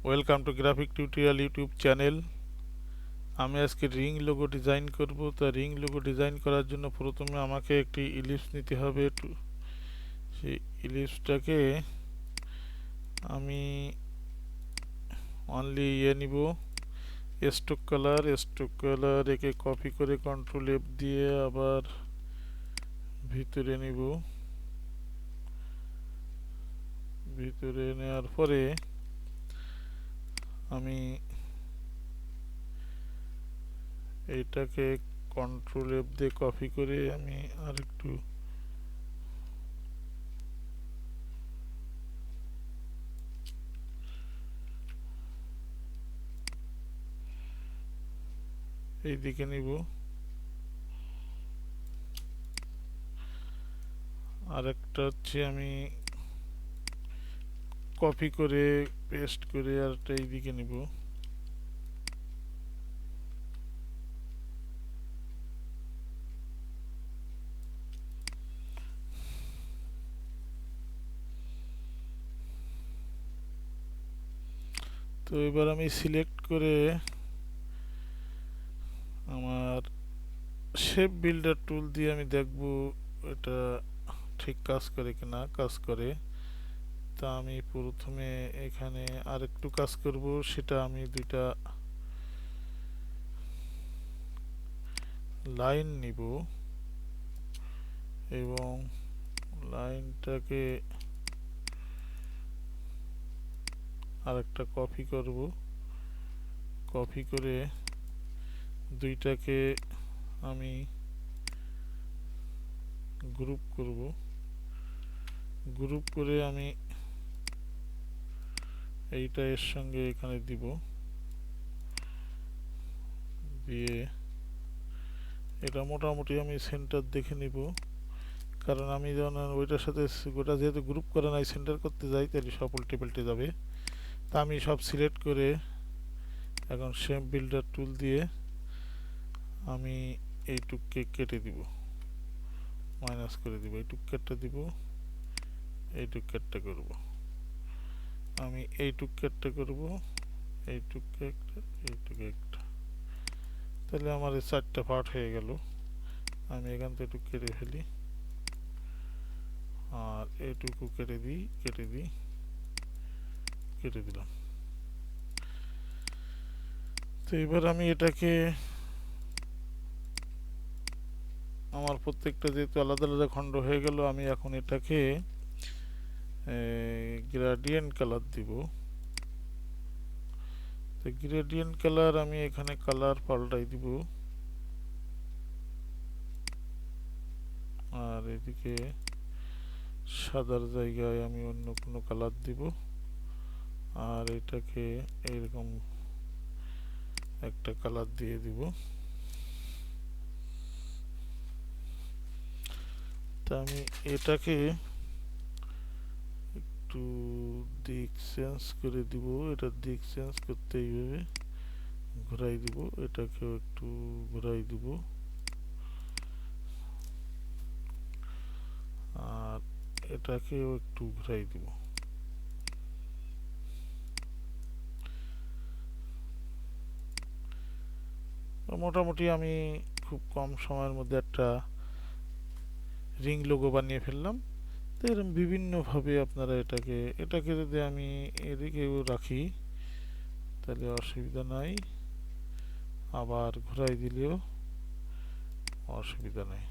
Welcome to graphic tutorial YouTube channel. আমি আজকে ring logo design করব। তো রিং লোগো ডিজাইন করার জন্য প্রথমে আমাকে একটি ইলিপস নিতে হবে। সেই ইলিপসটাকে আমি অনলি নিব স্ট্রোক কালার একে কপি করে কন্ট্রোল এফ দিয়ে আবার ভিতরে নিব। ভিতরে নেওয়ার পরে আমি এইটাকে কন্ট্রোল এফ দিয়ে কপি করে আমি আরেকটু এইদিকে নিব। আরেকটা হচ্ছে আমি কপি করে পেস্ট করে আরেকটা এইদিকে নিব। তো এবার আমি সিলেক্ট করে আমার শেপ বিল্ডার টুল দিয়ে আমি দেখব এটা ঠিক কাজ করে কিনা। কাজ করে। তা আমি প্রথমে এখানে আরেকটু কাজ করব, সেটা আমি দুইটা লাইন নিব এবং লাইনটাকে আরেকটা কপি করব। কপি করে দুইটাকে আমি গ্রুপ করব। গ্রুপ করে আমি এইটা এর সঙ্গে এখানে দিব। দিয়ে এটা মোটামুটি আমি সেন্টার দেখে নিব, কারণ আমি যখন ওইটার সাথে গোটা যেহেতু গ্রুপ করা নাই সেন্টার করতে যাই তাহলে সব উল্টে পাল্টে যাবে। তা আমি সব সিলেক্ট করে এখন শেপ বিল্ডার টুল দিয়ে আমি এইটুককে কেটে দিব, মাইনাস করে দিব। এইটুক কেটে দিব, এইটুক কেটে করব। আমি এইটুক কেটে করব, এইটুক একটা, এইটুক একটা। তাহলে আমার এই চারটা পার্ট হয়ে গেল। আমি এখান থেকে একটু কেটে ফেলি আর এইটুকু কেটে দিই, কেটে দিলাম। তো এবার আমি এটাকে আমার প্রত্যেকটা যেহেতু আলাদা আলাদা খণ্ড হয়ে গেল, আমি এখন এটাকে গ্রেডিয়েন্ট কালার দিব। তো গ্রেডিয়েন্ট কালার আমি এখানে কালার পাল্টাই দিব আর এদিকে সাদার জায়গায় আমি অন্য কোনো কালার দিব আর এটাকে এইরকম একটা কালার দিয়ে দিব। তা আমি এটাকে একটু দিক চেঞ্জ করে দিব। এটার দিক চেঞ্জ করতে এইভাবে ঘুরাই দিব, এটাকেও একটু ঘুরাই দিব আর এটাকেও একটু ঘুরাই দিব। মোটামুটি আমি খুব কম সময়ের মধ্যে একটা রিং লোগো বানিয়ে ফেললাম। তো এরকম বিভিন্নভাবে আপনারা এটাকে যদি আমি এদিকেও রাখি তাহলে অসুবিধা নাই, আবার ঘুরাই দিলেও অসুবিধা নেই।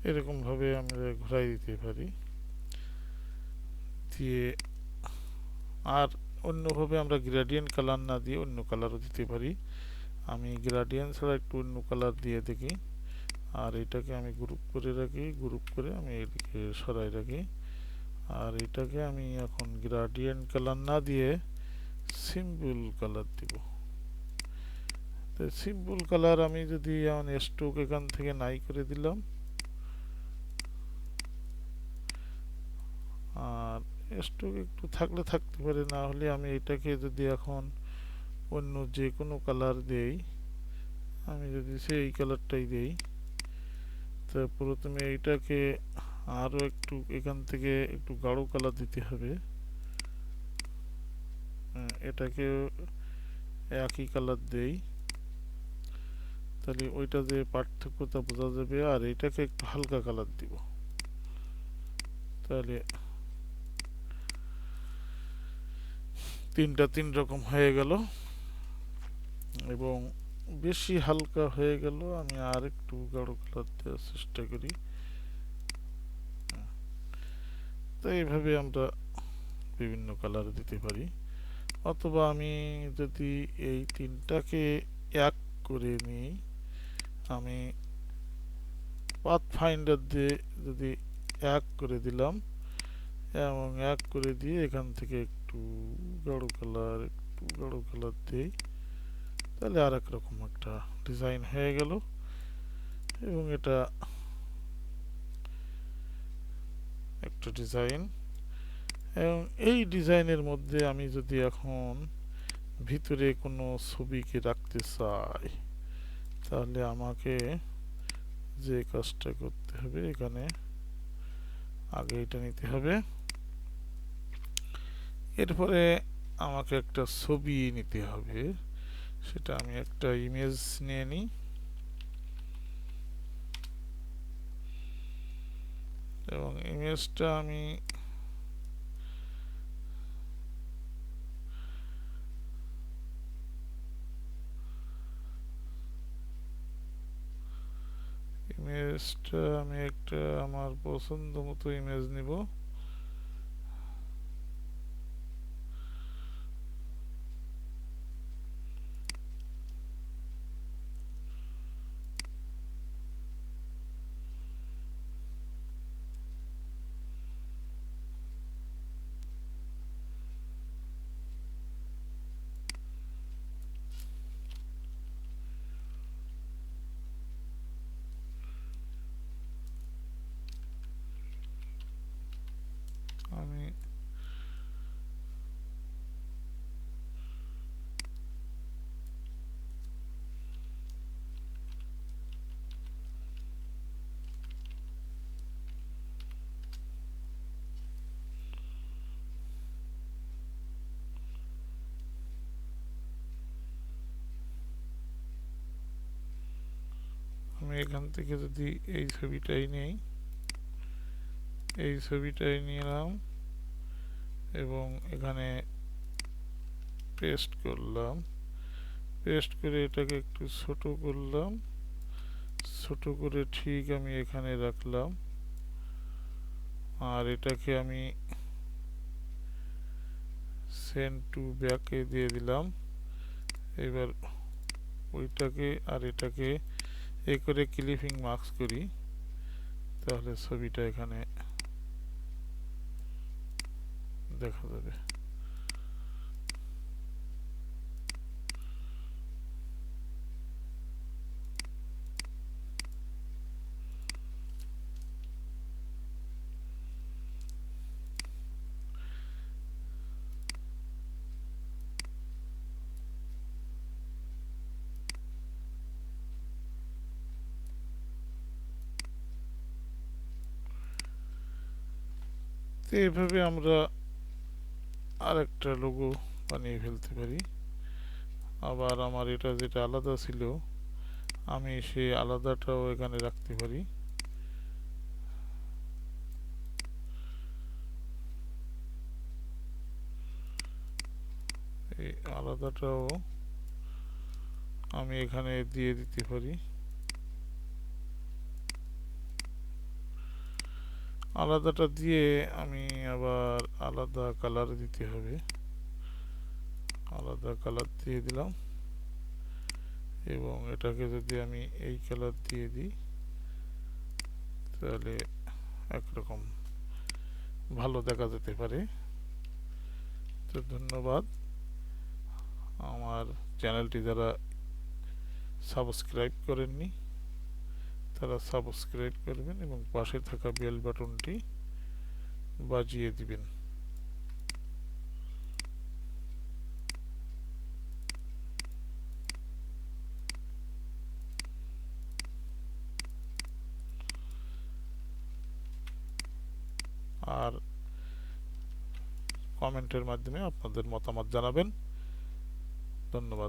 এরকম ভাবে আমরা ঘুরাই দিতে পারি। দিয়ে আর অন্যভাবে আমরা গ্রেডিয়েন্ট কালার না দিয়ে অন্য কালারও দিতে পারি। আমি গ্রেডিয়েন্ট ছাড়া একটু অন্য কালার দিয়ে দেখি। আর এটাকে আমি গ্রুপ করে রাখি, গ্রুপ করে আমি এদিকে সরাই রাখি। আর এটাকে আমি এখন গ্রেডিয়েন্ট কালার না দিয়ে সিম্পল কালার দিব। তো সিম্পল কালার আমি যদি যেমন স্ট্রোক এখান থেকে নাই করে দিলাম আর স্ট্রোক একটু থাকলে থাকতে পারে, না হলে আমি এটাকে যদি এখন অন্য যে কোনো কালার দেই, আমি যদি সেই কালারটাই দেই, তো প্রথমে এইটাকে আরও একটু এখান থেকে একটু গাঢ় কালার দিতে হবে। এটাকে একই কালার দেই, তাহলে ওইটা যে পার্থক্যটা বোঝা যাবে। আর এটাকে একটু হালকা কালার দিব, তাহলে তিনটা তিন রকম হয়ে গেল। এবং বেশি হালকা হয়ে গেল, আমি আর একটু গাঢ় কালার দেওয়ার চেষ্টা করি। তো এইভাবে আমরা বিভিন্ন কালার দিতে পারি। অথবা আমি যদি এই তিনটাকে এক করে নিই, আমি পাথ ফাইন্ডার দিয়ে যদি এক করে দিলাম এবং এক করে দিয়ে এখান থেকে একটু গাঢ় কালার দিই, তাহলে আর এক রকম একটা ডিজাইন হয়ে গেল। এবং এটা একটা ডিজাইন। এবং এই ডিজাইনের মধ্যে আমি যদি এখন ভিতরে কোনো ছবিকে রাখতে চাই, তাহলে আমাকে যে কাজটা করতে হবে, এখানে আগে এটা নিতে হবে, এরপরে আমাকে একটা ছবি নিতে হবে। সেটা আমি একটা ইমেজ নিয়ে নিই এবং ইমেজটা আমি একটা আমার পছন্দ মতো ইমেজ নিব। আমি আমি এখান থেকে যদি এই ছবিটাই নেই, এই ছবিটাই নিলাম এবং এখানে পেস্ট করলাম, পেস্ট করে এটাকে একটু ছোট করলাম, ছোট করে ঠিক আমি এখানে রাখলাম। আর এটাকে আমি সেন্ড টু ব্যাকে দিয়ে দিলাম। এবার ওইটাকে আর এটাকে এ করে ক্লিপিং মার্কস করি, তাহলে ছবিটা এখানে দেখা যাবে। তো এইভাবে আমরা আরেকটা লোগো বানিয়ে ফেলতে পারি। আবার আমার এটা যেটা আলাদা ছিল, আমি সেই আলাদাটাও এখানে রাখতে পারি। এই আলাদাটাও আমি এখানে দিয়ে দিতে পারি। আলাদাটা দিয়ে আমি আবার আলাদা কালার দিতে হবে, আলাদা কালার দিয়ে দিলাম। এবং এটাকে যদি আমি এই কালার দিয়ে দিই, তাহলে একরকম ভালো দেখা যেতে পারে। তো ধন্যবাদ। আমার চ্যানেলটি যারা সাবস্ক্রাইব করেননি, তারা সাবস্ক্রাইব করবেন এবং পাশে থাকা বেল বাটনটি বাজিয়ে দিবেন। কমেন্টের মাধ্যমে আপনাদের মতামত জানাবেন। ধন্যবাদ।